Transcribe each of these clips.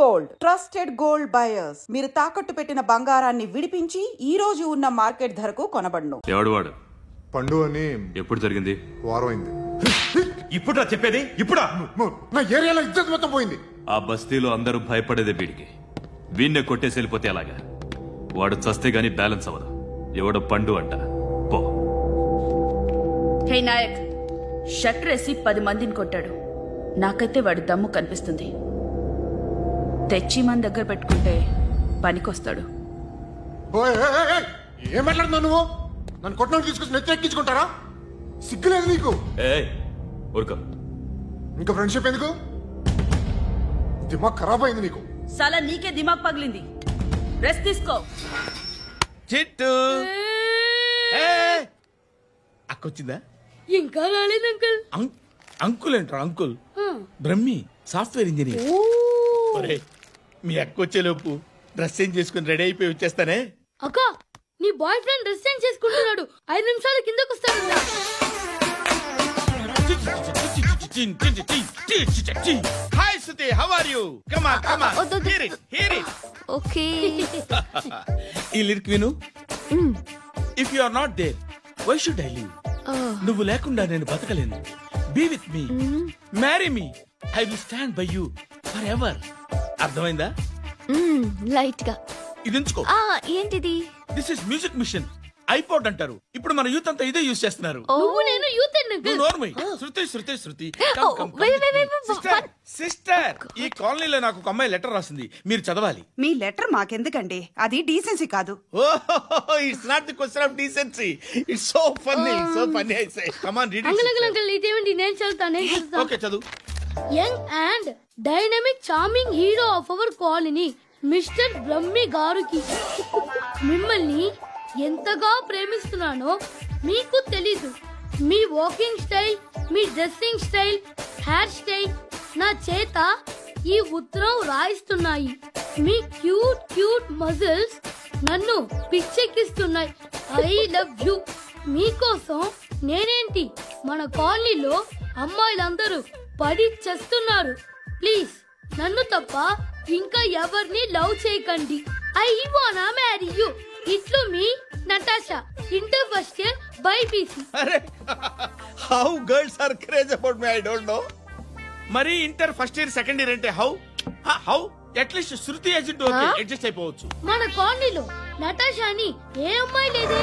Gold, trusted gold buyers. మీరు తాకట్టు పెట్టిన బంగారాన్ని విడిపించి ఈ రోజు ఉన్న మార్కెట్ ధరకు కొనబడును. ఎవడు వాడు? పండు అని. ఎప్పుడు జరిగింది? వారం అయింది. ఇప్పుడా చెప్పేది? ఇప్పుడా? నా ఏరియాలో ఇజ్జత్ మొత్తం పోయింది. ఆ బస్తీలో అందరూ భయపడేదే వీడికి. వీణ్ణే కొట్టేసి వెళ్ళిపోతే అలాగా? వాడు చస్తే గానీ బ్యాలెన్స్ అవ్వదు. ఎవడో పండు అంట. పో. హే నాయక్, షట్టర్ వేసి 10 మందిని కొట్టాడు. నాకైతే వాడి దమ్ము కనిపిస్తుంది. తెచ్చి మన దగ్గర పెట్టుకుంటే పనికొస్తాడు. ఏం మాట్లాడుతున్నావు నువ్వు? నన్ను కొట్టడానికి తీసుకొచ్చి నెత్తి ఎక్కించుకుంటారా? సిగ్గులేదు నీకు? ఊరుకో. ఇంకా ఫ్రెండ్షిప్ ఎందుకు? దిమాగ్ ఖరాబ్ అయింది నీకు. సలా నీకే దిమాగ్ పగిలింది. రెస్ట్ తీసుకో. చిట్టు అక్కొచ్చిందా? ఇంకా రాలేదు అంకుల్. అంకుల్ ఏంట్రా? Uncle Brahmi, software engineer. ఒరే, మీ అక్కొచ్చేలోపు డ్రెస్ చేంజ్ చేసుకుని రెడీ అయిపోయి వచ్చేస్తానే. అక్క, నీ బాయ్ ఫ్రెండ్ డ్రెస్ చేంజ్ చేసుకుంటున్నాడు. 5 నిమిషాలు కిందకు వస్తాడు. Hi Suthi, how are you? Come on, come on. Hear it, hear it. Okay. ఈ లిరిక్ విను. If you are not there, why should I live? నువ్వు లేకుండా నేను బతకలేను. Be with me, marry me, I will stand by you forever. అర్థమైందా? Light గా ఇది ఉంచుకో. ఏంటిది? This is music machine. IPod అంటారు. ఇప్పుడు మన యూత్ అంతా ఇదే యూజ్ చేస్తున్నారు. నువ్వు నేను యూత్ శృతి శృతి శృతి. సిస్టర్, ఈ కాలనీలో నాకు ఒక అమ్మాయి లెటర్ రాసింది, మీరు చదవాలి. మీ లెటర్ మాకెందుకండి? అది డీసెన్సీ కాదు. It's not the question of decency. It's so funny, so funny. I say come on, read it. Uncle ఇదేంటి? నేను చదువుతాను. ఓకే, చదువు. Young and dynamic charming hero of our colony mister Brahmi గారికి మిమ్మల్ని ఎంతగా ప్రేమిస్తున్నానో మీకు తెలీదు. మీ వాకింగ్ స్టైల్, మీ డ్రెస్సింగ్ స్టైల్, హెయిర్ స్టైల్ నా చేత ఈ ఉత్తరం రాయిస్తున్నాయి. మీ క్యూట్ క్యూట్ మజిల్స్ నన్ను పిచ్చెక్కిస్తున్నాయి. I love you. మీకోసం నేనేంటి, మన కాలనీలో అమ్మాయిలందరూ పడి చేస్తున్నారు. ప్లీజ్ నన్ను తప్ప ఇంకా ఎవరిని లవ్ చేయకండి. ఐ వానా మ్యారీ యూ. ఇట్లు మీ Natasha, inter first year BiPC. అరే, how girls are craze about me, I don't know. మరి inter first year second year అంటే how how at least Shruti agent okay, adjust అయిపోవచ్చు. మన కాలనీలో నటాషా అని ఏ అమ్మాయి లేదే.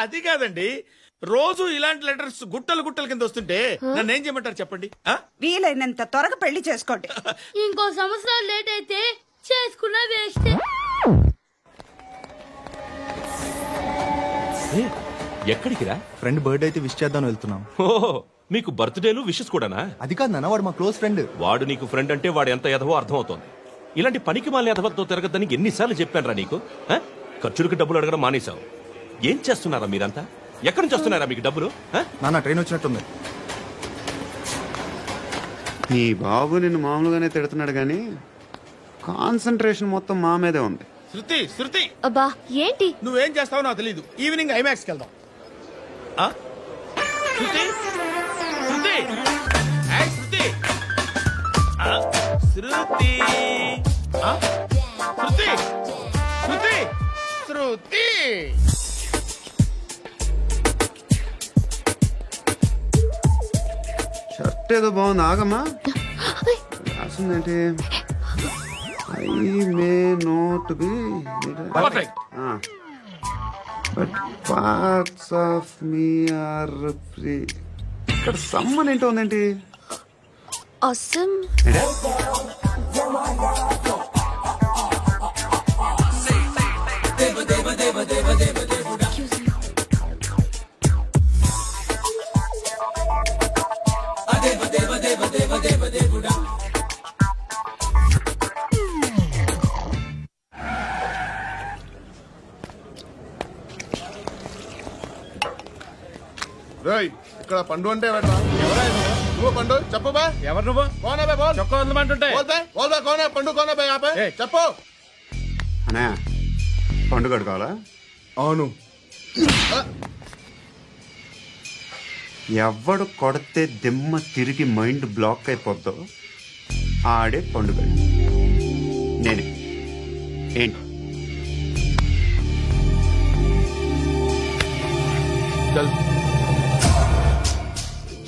అది కాదండి, రోజు ఇలాంటి లెటర్స్ గుట్టలు గుట్టల కింద వస్తుంటే నన్ను ఏం చేయమంటారు చెప్పండి? వీలైనంత త్వరగా పెళ్లి చేసుకోండి. ఇంకో సంవత్సరాలు లేట్ అయితే చేసుకున్న వేస్ట్. ఎక్కడికి రా? ఫ్రెండ్ బర్త్డే అయితే విష్ చేద్దాం వెళ్తున్నాం. ఓహో, మీకు బర్త్డేలు విషెస్ కూడానా? అది కాదు నాన్న, వాడు మా క్లోజ్ ఫ్రెండ్. వాడు నీకు ఫ్రెండ్ అంటే వాడు ఎంత ఎదవో అర్థమవుతోంది. ఇలాంటి పనికి మాలిన ఎదవతో తిరగద్దని ఎన్నిసార్లు చెప్పానురా నీకు? ఖర్చులకు డబ్బులు అడగడం మానేశావు. ఏం చేస్తున్నారా మీరంతా? ఎక్కడి నుంచి వస్తున్నారా మీకు డబ్బులు? నాన్న ట్రైన్ వచ్చినట్టుంది. నీ బాబు నిన్ను మామూలుగానే తిడుతున్నాడు గానీ కాన్సంట్రేషన్ మొత్తం మా మీదే ఉంది. శృతి, శృతి, అబ్బా ఏంటి? నువ్వేం చేస్తావో నాకు తెలీదు. ఈవినింగ్ ఐమాక్స్ కి వెళ్దాం. శృతి, శృతి, శృతి, శృతి, శృతి, శృతి, శృతి. షర్ట్ ఏదో బాగుంది, ఆగమ్మా. రాసిందేంటి? I may not be but parts of me are free. ఇక్కడ సమ్మన్ ఏంటో ఉందేంటి? awesome. ఇక్కడ పండు అంటే ఎవరా? నువ్వు పండు చెప్పు బా. ఎవరు నువ్వు? కోనా బే బోల్. చొక్కా వదలమంటుంటే బోల్ బే కోనా పండు కోనా బే ఆపే చెప్పు. అనే పండుగ కావాలా? అవును. ఎవడు కొడితే దిమ్మ తిరిగి మైండ్ బ్లాక్ అయిపోద్దో ఆడే పండుగ నేనే. ఏంటి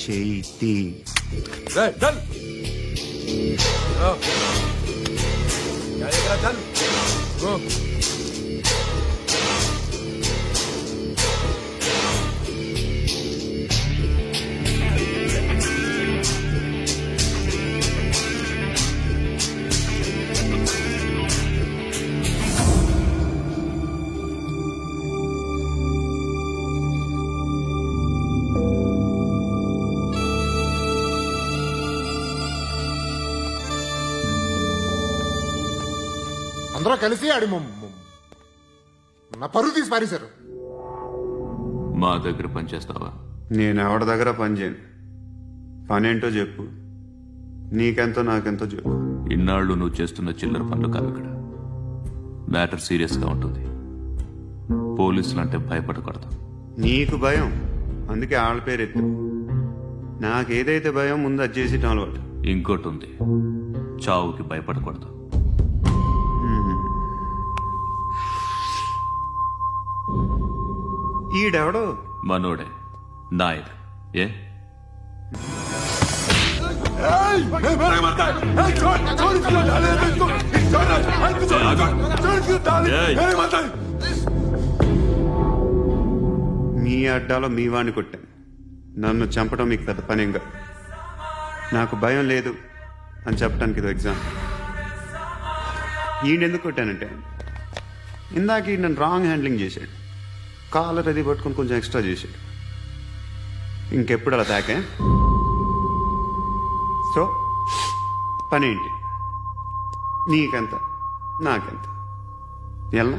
చేతి అందరూ కలిసి ఆడి నా పరువు తీసి పారేశారు. మా దగ్గర పనిచేస్తావా? నేను ఎవరి దగ్గర పని చేయను. పనేంటో చెప్పు. నీకెంతో నాకెంతో చెప్పు. ఇన్నాళ్ళు నువ్వు చేస్తున్న చిల్లర పనులు కాదు ఇక్కడ. మ్యాటర్ సీరియస్ గా ఉంటుంది. పోలీసులు అంటే భయపడకూడదు. నీకు భయం, అందుకే ఆళ్ళ పేరు ఎత్తు. నాకేదైతే భయం ముందు అది చేసి అలవాటు. ఇంకోటి ఉంది, చావుకి భయపడకూడదు. ఈడెవడో మనోడే నాయక్. ఏ మీ అడ్డాలో మీ వాణ్ణి కొట్టాను. నన్ను చంపడం మీకు పెద్ద పనేంగా. నాకు భయం లేదు అని చెప్పడానికి ఇది ఎగ్జాంపుల్. ఈయనెందుకు కొట్టానంటే ఇందాక ఈ నన్ను రాంగ్ హ్యాండ్లింగ్ చేశాడు. కాలర్ అది పట్టుకొని కొంచెం ఎక్స్ట్రా చేశాడు. ఇంకెప్పుడు అలా తాకే. సో పనేంటి? నీకెంత నాకెంత ఎలా?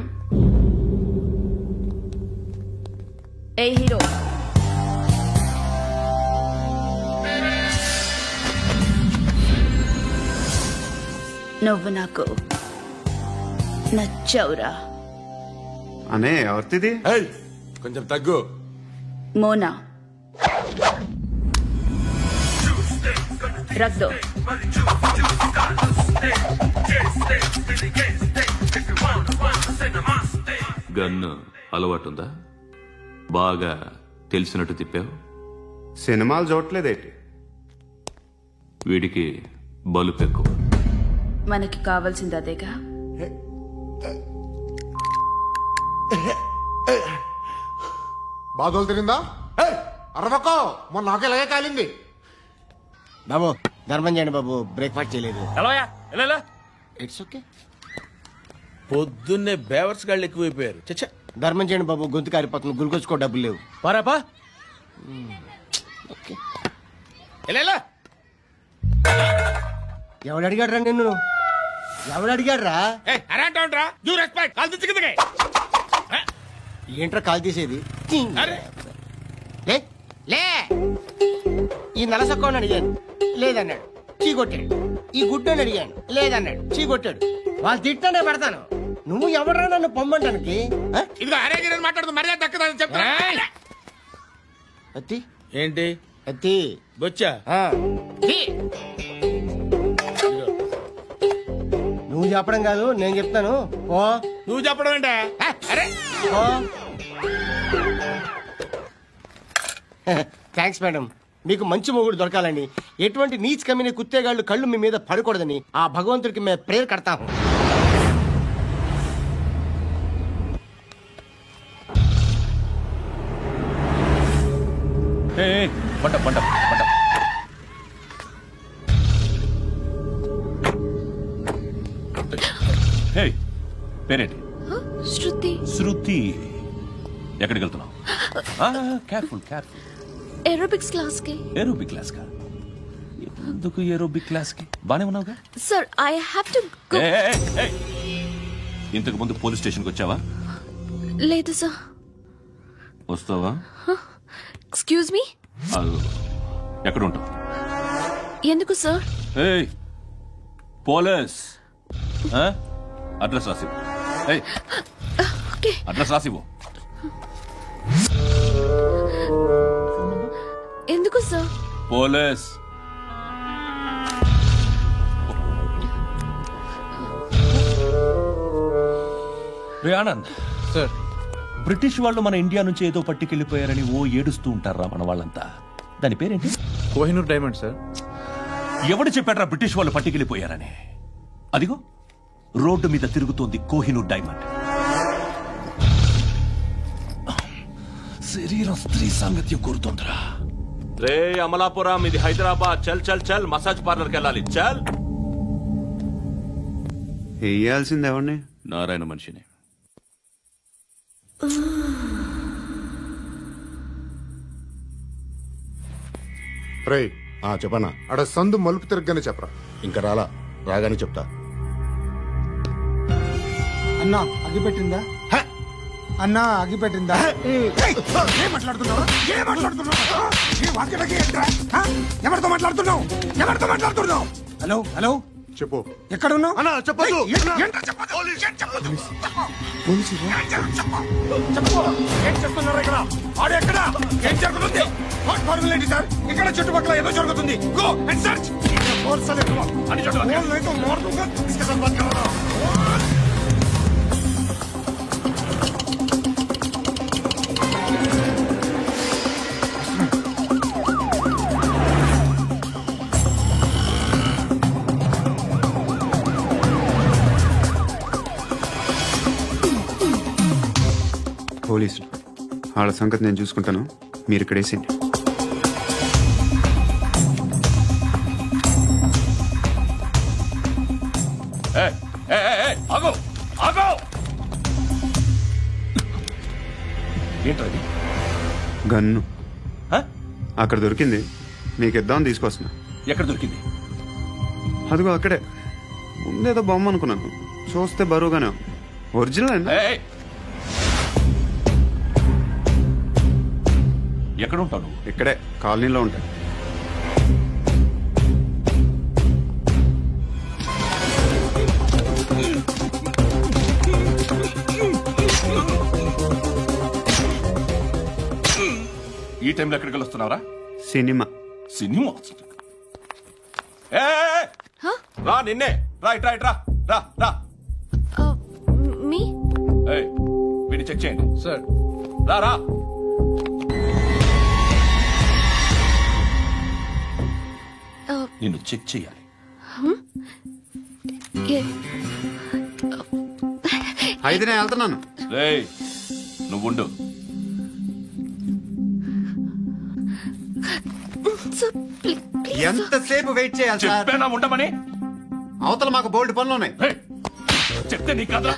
ఏ హీరో, నువ్వు నాకు నచ్చావురా. అనే ఎవరిది? కొంచెం తగ్గు. మోనా రక్ దో. గన్ను అలవాటుందా? బాగా తెలిసినట్టు తిప్పావు. సినిమాలు చూడట్లేదేంటి? వీడికి బలుపు ఎక్కువ. మనకి కావాల్సింది అదేగా. బాధలు తిరిందా? అరవకో, మొన్న నాకు ఇలాగే కాలింది. బాబు ధర్మం చేయండి బాబు, బ్రేక్ఫాస్ట్ చేయలేదు. It's okay. పొద్దున్నే బేవర్స్ గాళ్ళు ఎక్కువైపోయారు. చచ్చా, ధర్మం చేయండి బాబు, గొంతు కారిపోతుంది, గురికొచ్చుకో డబ్బులు లేవు. పారాపా. ఓకే. ఎవడు అడిగాడు రా నిన్ను? ఎవడు అడిగాడు రా? ఏంట్రా కాల్ తీసేది? లే లే. ఈ నలసక్కని అడిగాను, లేదన్నాడు, చీ కొట్టాడు. ఈ గుడ్డని అడిగాను, లేదన్నాడు, చీ కొట్టాడు. వాళ్ళు తిట్టానే పెడతాను. నువ్వు ఎవడరా నన్ను పొమ్మంటానికి? అత్తి ఏంటి అత్తి బొచ్చా? నువ్వు చెప్పడం కాదు, నేను చెప్తాను. ఓ నువ్వు చెప్పడం ఏంటే? Thanks madam. మీకు మంచి మొగుడు దొరకాలని, ఎటువంటి నీచ్ కమ్మిన కుత్తేగాళ్ళు కళ్ళు మీ మీద పడకూడదని ఆ భగవంతుడికి మేము ప్రేయర్ కడతాము. పేరేంటి? శృతి. శృతి. ఎక్కడికి వెళ్తున్నావు? Careful careful. ఏరోబిక్స్ క్లాస్ కి. ఏరోబిక్ క్లాస్ కా? ఎందుకు ఏరోబిక్ క్లాస్ కి? బానే ఉన్నావుగా? Sir I have to go. ఇంతకు ముందు పోలీస్ స్టేషన్కి వచ్చావా? లేదు సార్. వస్తావా? Excuse me. ఎక్కడ ఉంటావు? ఎందుకు సార్? పోలీస్ అడ్రస్ రాసివ్వు. అడ్రస్ రాసివ్వు. ఎందుకు సార్? పోలీస్ రే ఆనంద్ సార్ బ్రిటిష్ వాళ్ళు మన ఇండియా నుంచి ఏదో పట్టుకెళ్ళిపోయారని ఓ ఏడుస్తూ ఉంటారా మన వాళ్ళంతా. దాని పేరేంటి? Kohinoor diamond sir. ఎవడు చెప్పాడ్రా బ్రిటిష్ వాళ్ళు పట్టుకెళ్ళిపోయారని? అదిగో రోడ్డు మీద తిరుగుతోంది కోహినూర్ డైమండ్. శరీరం స్త్రీ సాంగత్యం కోరుతోందిరా. రే అమలాపురం, ఇది హైదరాబాద్. చల్ చల్ చల్, మసాజ్ పార్లర్కి వెళ్ళాలి. చల్. వేయాల్సింది ఎవరిని? నారాయణ మనిషిని. రే చెప్పనా? అడ సందు మలుపు తిరగగానే చెప్పరా. ఇంకా రాగానే చెప్తా. అన్నా అగిపెట్టిందా? అన్నా అగిపెట్టిందా? ఏం మాట్లాడుతున్నావు? ఎవరితో మాట్లాడుతున్నావు? హలో హలో, చెప్పు. ఎక్కడ ఉన్నావు? అన్నా చెప్పదు. ఏం చేస్తున్నారు ఇక్కడ? ఆడు ఎక్కడ? ఏం జరుగుతుంది? ఏంటి సార్? ఇక్కడ చుట్టుపక్కల ఏదో జరుగుతుంది. Go and search. పోలీసులు వాళ్ళ సంగతి నేను చూసుకుంటాను, మీరు ఇక్కడ వేసేయండి. ఏంటది? గన్ను అక్కడ దొరికింది, మీకు ఇద్దామని తీసుకొస్తున్నా. ఎక్కడ దొరికింది? అదిగో అక్కడే. ముందేదో బొమ్మ అనుకున్నాను, చూస్తే బరువుగానే ఉంది. ఒరిజినల్. ఎక్కడ ఉంటాను? ఇక్కడే కాలనీలో ఉంటాయి. ఈ టైంలో ఎక్కడికి వస్తున్నావురా? సినిమా. సినిమా? రా, నిన్నే. రైట్ రైట్, రా రా రా. వీడిని చెక్ చేయండి సార్. రా రా. నిన్ను చెక్ చేయాలి. అయితే నేను వెళ్తున్నాను. రేయ్ నువ్వుండు. ఎంతసేపు వెయిట్ చేయాలి సార్? చెప్పేనా ఉండమని? అవతల మాకు బోల్డ్ పనులు ఉన్నాయి. చెప్తే నీ కదా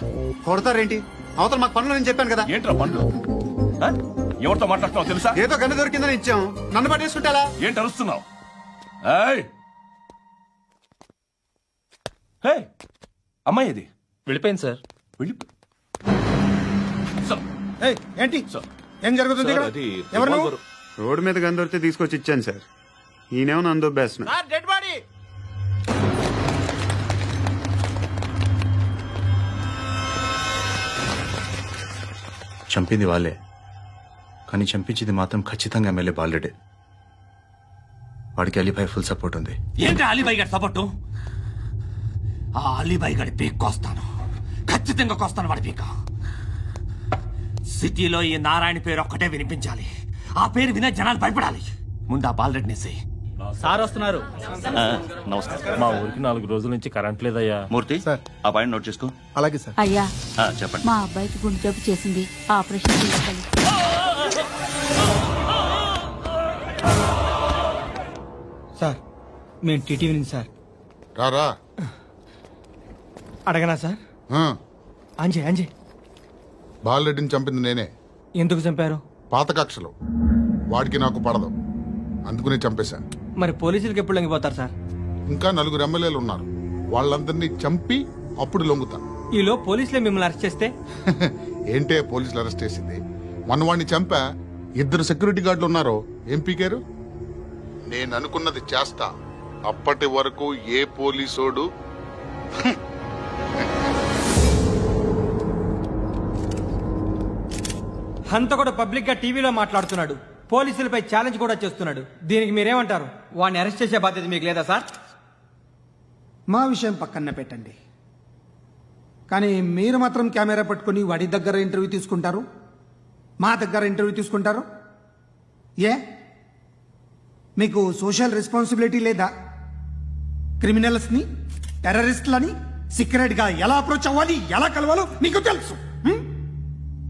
కొడతారేంటి? అవతల మాకు పనులు నేను చెప్పాను కదా. ఏంట్రా పనులు? ఎవరితో మాట్లాడుతున్నావు తెలుసా? ఏదో గన్ను దొరికిందని ఇచ్చాం, నన్ను పట్టేసుకుంటా. ఏంటి అరుస్తున్నావు? అమ్మాయి ఇది వెళ్ళిపోయింది సార్. ఏంటి ఏం జరుగుతుంది? ఎవరు నువ్వు? రోడ్డు మీద గన్ను దొరికితే తీసుకొచ్చి ఇచ్చాను సార్. ఈయనేమో నన్ను దొబ్బేస్తున్నా. Dead body. చంపింది వాళ్ళే, కానీ చంపించింది మాత్రం ఖచ్చితంగా ఎమ్మెల్యే బాలుడే. వాడికి అలీబాయ్ ఫుల్ సపోర్ట్ ఉంది. ఏంటి అలీబాయ్ గారి సపోర్టు? ఆ అలీబాయ్ గారి పీక్ కోస్తాను, ఖచ్చితంగా కోస్తాను వాడి పీక. సిటీలో ఈ నారాయణ పేరు ఒక్కటే వినిపించాలి. ఆ పేరు వినే జనాలు భయపడాలి. ముందు ఆ బాలరెడ్డిని సార్ వస్తున్నారు. నమస్కారం. మా ఊరికి 4 రోజుల నుంచి కరెంట్ లేదయ్యా. మూర్తి సార్, ఆ పాయింట్ నోట్ చేసుకో. అలాగే సార్. అయ్యా చెప్పండి. మా అబ్బాయికి గుండె జబ్బు చేసింది, ఆపరేషన్ చేయాలి. సార్ మేము టీటీవీ నుంచి సార్. రారా. అడగనా సార్? అంజయ్ బాలరెడ్డిని చంపింది నేనే. ఎందుకు చంపారు? పాత కక్షలు. వాడికి నాకు పడదు, అందుకునే చంపేశాను. మరి పోలీసులకు ఎప్పుడు లొంగిపోతారు సార్? ఇంకా 4 ఎమ్మెల్యేలు ఉన్నారు, వాళ్ళందరినీ చంపి అప్పుడు లొంగుతాను. ఈలో పోలీసులే మిమ్మల్ని అరెస్ట్ చేస్తే? ఏంటే పోలీసులు అరెస్ట్ చేసింది? మన వాడిని చంపా 2 సెక్యూరిటీ గార్డులు ఉన్నారు, ఏం పీకారు? నేను అనుకున్నది చేస్తా. అప్పటి వరకు ఏ పోలీసోడు హంతకుడు పబ్లిక్ గా టీవీలో మాట్లాడుతున్నాడు, పోలీసులపై ఛాలెంజ్ కూడా చేస్తున్నాడు. దీనికి మీరేమంటారు? వాడిని అరెస్ట్ చేసే బాధ్యత మీకు లేదా సార్? మా విషయం పక్కన పెట్టండి. కానీ మీరు మాత్రం కెమెరా పట్టుకుని వాడి దగ్గర ఇంటర్వ్యూ తీసుకుంటారు, మా దగ్గర ఇంటర్వ్యూ తీసుకుంటారు. ఏ మీకు సోషల్ రెస్పాన్సిబిలిటీ లేదా? క్రిమినల్స్ని, టెర్రరిస్టులని సీక్రెట్గా ఎలా అప్రోచ్ అవ్వాలి, ఎలా కలవాలో మీకు తెలుసు.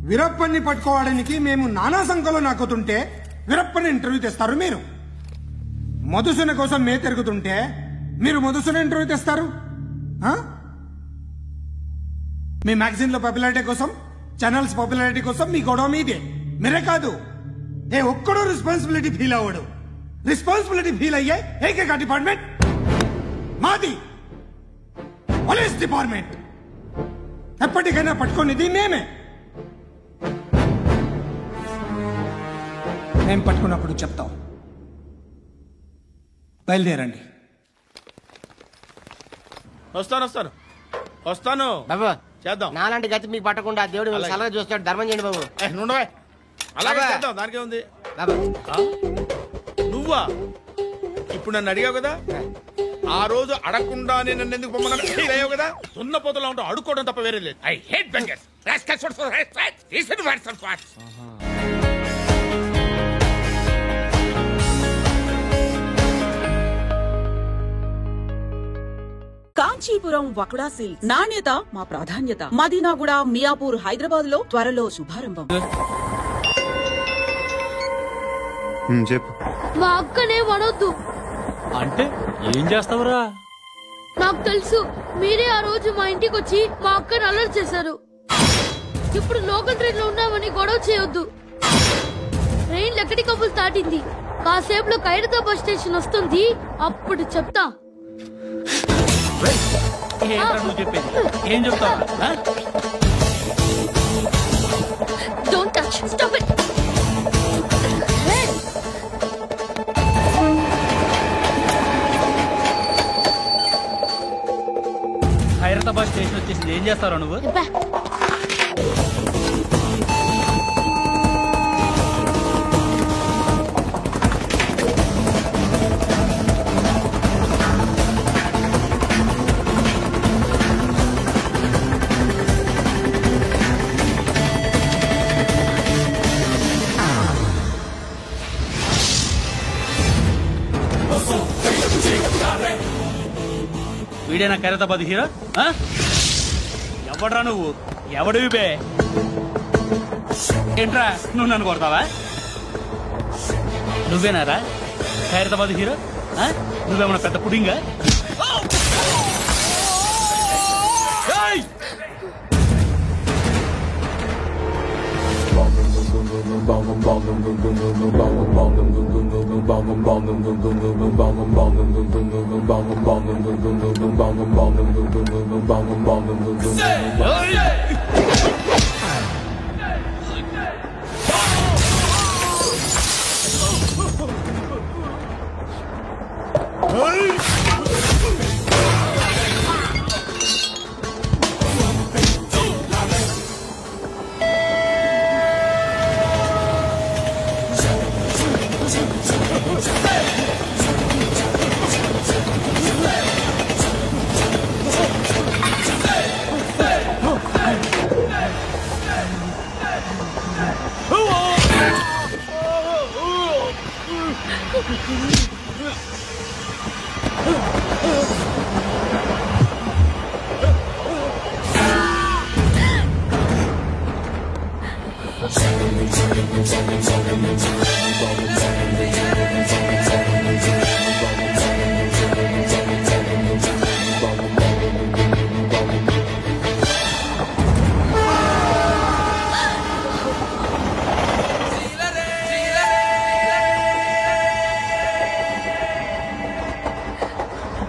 వీరప్పన్ని పట్టుకోవడానికి మేము నానా సంఖ్యలో నాకుతుంటే వీరప్పని ఇంటర్వ్యూ తెస్తారు మీరు. మధుసూన కోసం మే తిరుగుతుంటే మీరు మధుసూన ఇంటర్వ్యూ తెస్తారు. మీ మ్యాగజైన్లో పాపులారిటీ కోసం, ఛానల్స్ పాపులారిటీ కోసం మీ గొడవ మీదే. మీరే కాదు, ఏ ఒక్కడో రెస్పాన్సిబిలిటీ ఫీల్ అవ్వడు. రెస్పాన్సిబిలిటీ ఫీల్ అయ్యే ఏకైక డిపార్ట్మెంట్ మాది, పోలీస్ డిపార్ట్మెంట్. ఎప్పటికైనా పట్టుకునేది మేమే. మేము పట్టుకున్నప్పుడు చెప్తాం. బయలుదేరండి. వస్తాను బాబు. చేద్దాం. నాలాంటి గతి మీకు పట్టకుండా దేవుడు మిమ్మల్ని సలహా చూస్తాడు. ధర్మం చేయండి బాబు. నుండవే, అలాగే బాబా. చేద్దాం. దానికే ఉంది. బాబు. నువ్వా ఇప్పుడు నన్ను అడిగావు కదా, ఆ రోజు అడగకుండానే నన్ను ఎందుకు పొమ్మన్నాను ఫీల్ అయ్యావు కదా. సున్న పోతలో ఉంటావు, అడుక్కోవడం తప్ప వేరే లేదు. I hate beggars. కాంచీపురం వకుడా సిల్క్స్ నాణ్యత మా ప్రాధాన్యత. మదీనాగూడ, మియాపూర్, హైదరాబాద్ లో త్వరలో శుభారంభం. చెప్పు. మా అక్కనే వనొద్దు. అంటే ఏం చేస్తావురా? నాకు తెలుసు, మీరే ఆ రోజు మా ఇంటికి వచ్చి మా అక్కని అల్లరి చేశారు. ఇప్పుడు లోకల్ ట్రైన్ లో ఉన్నామని గొడవ చేయొద్దు. ట్రైన్ ఎక్కడి కబులు దాటింది. కాసేపులో ఖైరతాబాద్ బస్ స్టేషన్ వస్తుంది, అప్పుడు చెప్తా. నువ్వు చెప్పేది ఏం చెప్తావు? Don't touch. Stop it. Hyderabad station వచ్చేసింది. ఏం చేస్తావు నువ్వు? వీడేనా ఖైరతాబాద్ హీరో? ఎవడ్రా నువ్వు? ఎవడివి బే? ఏంట్రా నువ్వు నన్ను కొడతావా? నువ్వేనారా ఖైరతాబాద్ హీరో? నువ్వేమన్నా పెద్ద పుడింగా?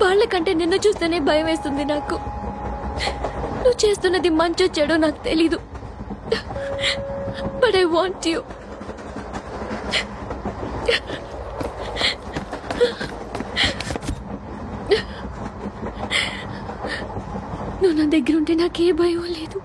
వాళ్ళకంటే నిన్ను చూస్తేనే భయం వేస్తుంది నాకు. నువ్వు చేస్తున్నది మంచో చెడో నాకు తెలీదు. But I want you. నువ్వు నా దగ్గర ఉంటే నాకే భయం లేదు.